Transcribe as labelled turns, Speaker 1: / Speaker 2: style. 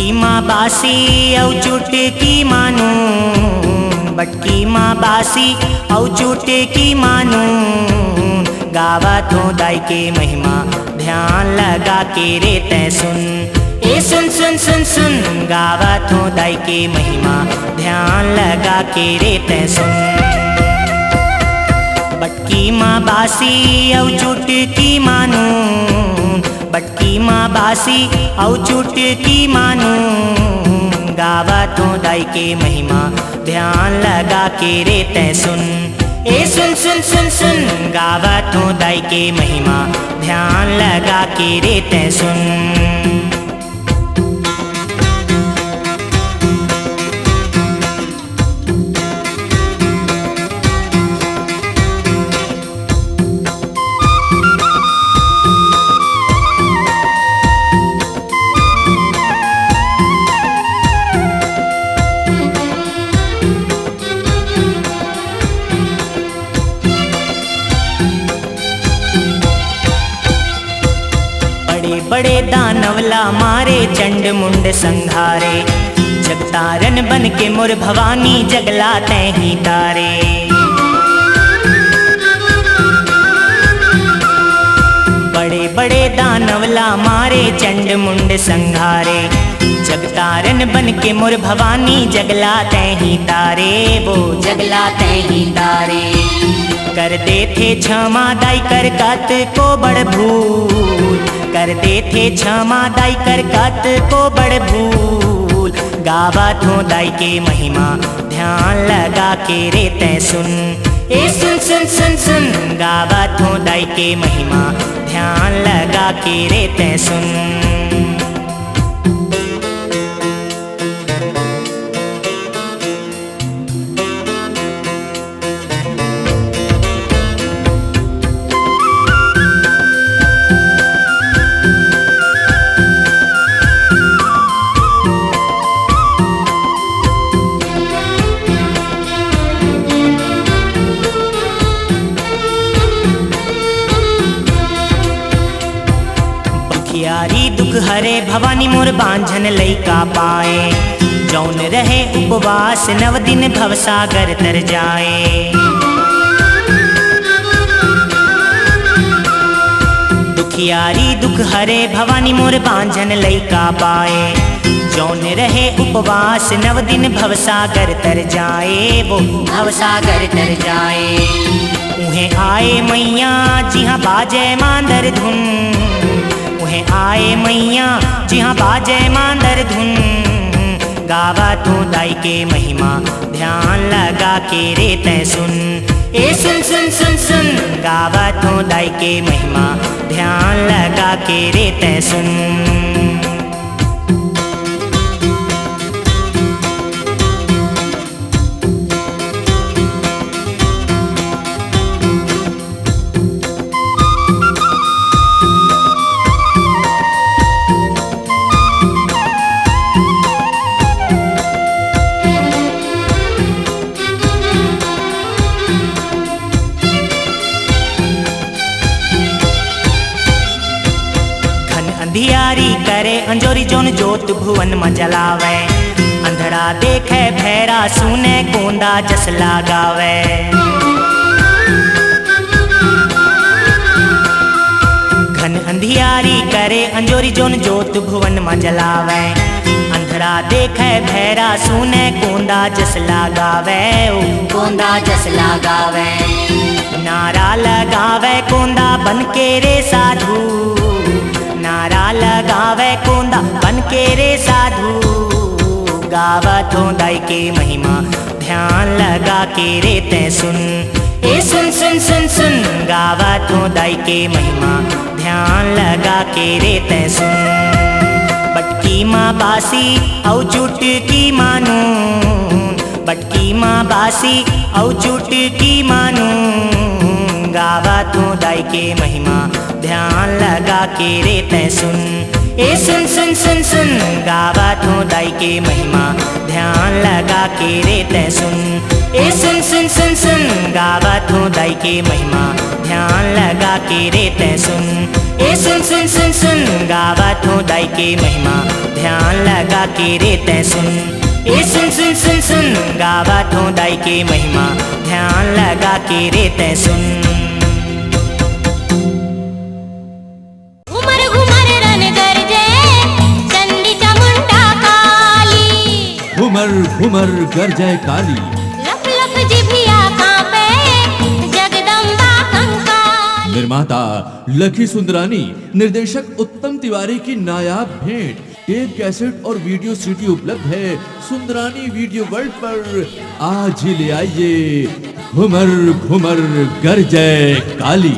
Speaker 1: बटकी माँ बासी औ चुटकी मानू, बटकी माँ बासी औ चुटकी मानू, गावत हूँ दाई के महिमा ध्यान लगा के रे तै सुन। ए सुन सुन सुन सुन, गावत हूँ दाई के महिमा ध्यान लगा के रे तै सुन। बटकी माँ बासी औ चुटकी मानू, बटकी माँ बासी औ चुटकी मानू, गावत हूँ दाई के महिमा ध्यान लगा के रे तै सुन। ए सुन सुन सुन सुन, गावत हूँ दाई के महिमा ध्यान लगा के रे तै सुन। बड़े दानवला मारे चंड मुंड संघारे, जगतारन बन के मोर भवानी जगला तैं ही तारे। बड़े बड़े दानवला मारे चंड मुंड संघारे, जगतारन बन के मोर भवानी जगला तैं ही तारे, वो जगला तैं ही तारे। कर दे थे क्षमा दाई कर कत को बड़ भूल, कर दे थे क्षमा दाई कर कत को बड़ भूल, गावत हूँ दाई के महिमा ध्यान लगा के रे तै सुन। ए सुन सुन सुन सुन, गावत हूँ दाई के महिमा ध्यान लगा के रे तै सुन। दुखियारी दुख हरे भवानी मोर बांझन लइका पाए, जौन रहे उपवास नव दिन भवसागर तर जाए। दुखियारी दुख हरे भवानी मोर बांझन लइका पाए, जौन रहे उपवास नव दिन भवसागर तर जाए, वो भवसागर तर जाए। उन्हें आए मैया जिहाँ बाजे मांदर धुन, उन्हें आए मैया जिहाँ बाजे मांदर धुन, गावत हूँ दाई के महिमा ध्यान लगा के रे तै सुन। ए सुन सुन सुन सुन, गावत हूँ दाई के महिमा ध्यान लगा के रे तै सुन। अंधियारी करे अंजोरी जोन जोत भुवन में जलावे, अंधड़ा देखे भैरा सुने गोंदा जस लगावे। घन अंधियारी करे अंजोरी जोन जोत भुवन में जलावे, अंधड़ा देखे भैरा सुने गोंदा जस लगावे, गोंदा जस लगावे। नारा लगावे गोंदा बन के रे साधु, नारा लगावे गोंदा बन के रे साधु, गावत हूँ दाई के महिमा ध्यान लगा के रे तै सुन। ए सुन सुन सुन सुन, गावत हूँ दाई के महिमा ध्यान लगा के रे तै सुन। बटकी माँ बासी औ चुटकी मानू, बटकी माँ बासी औ चुटकी मानू, गावत हूँ दाई के महिमा ध्यान लगा के रे तै सुन। ए सुन सुन सुन सुन, गावत हूँ दाई के महिमा ध्यान लगा के रे तै सुन। ए सुन सुन सुन सुन, गावत हूँ दाई के महिमा ध्यान लगा के रे तै सुन। ए सुन सुन सुन सुन गावत हूँ दाई के महिमा, ध्यान लगा के रे तै सुन। ए सुन सुन सुन सुन गावत हूँ दाई के महिमा, ध्यान लगा के रे तै सुन।
Speaker 2: घुमर घुमर रन गरजे चंडी चामुंडा काली,
Speaker 3: घुमर घुमर गरजे काली,
Speaker 2: लप लप जिभिया कांपे जगदम्बा कंकाली।
Speaker 3: निर्माता लकी सुंदरानी, निर्देशक उत्तम तिवारी की नायाब भेंट। टेप कैसेट और वीडियो सीडी उपलब्ध है सुंदरानी वीडियो वर्ल्ड पर। आज ही ले आइए घुमर घुमर गरजे काली।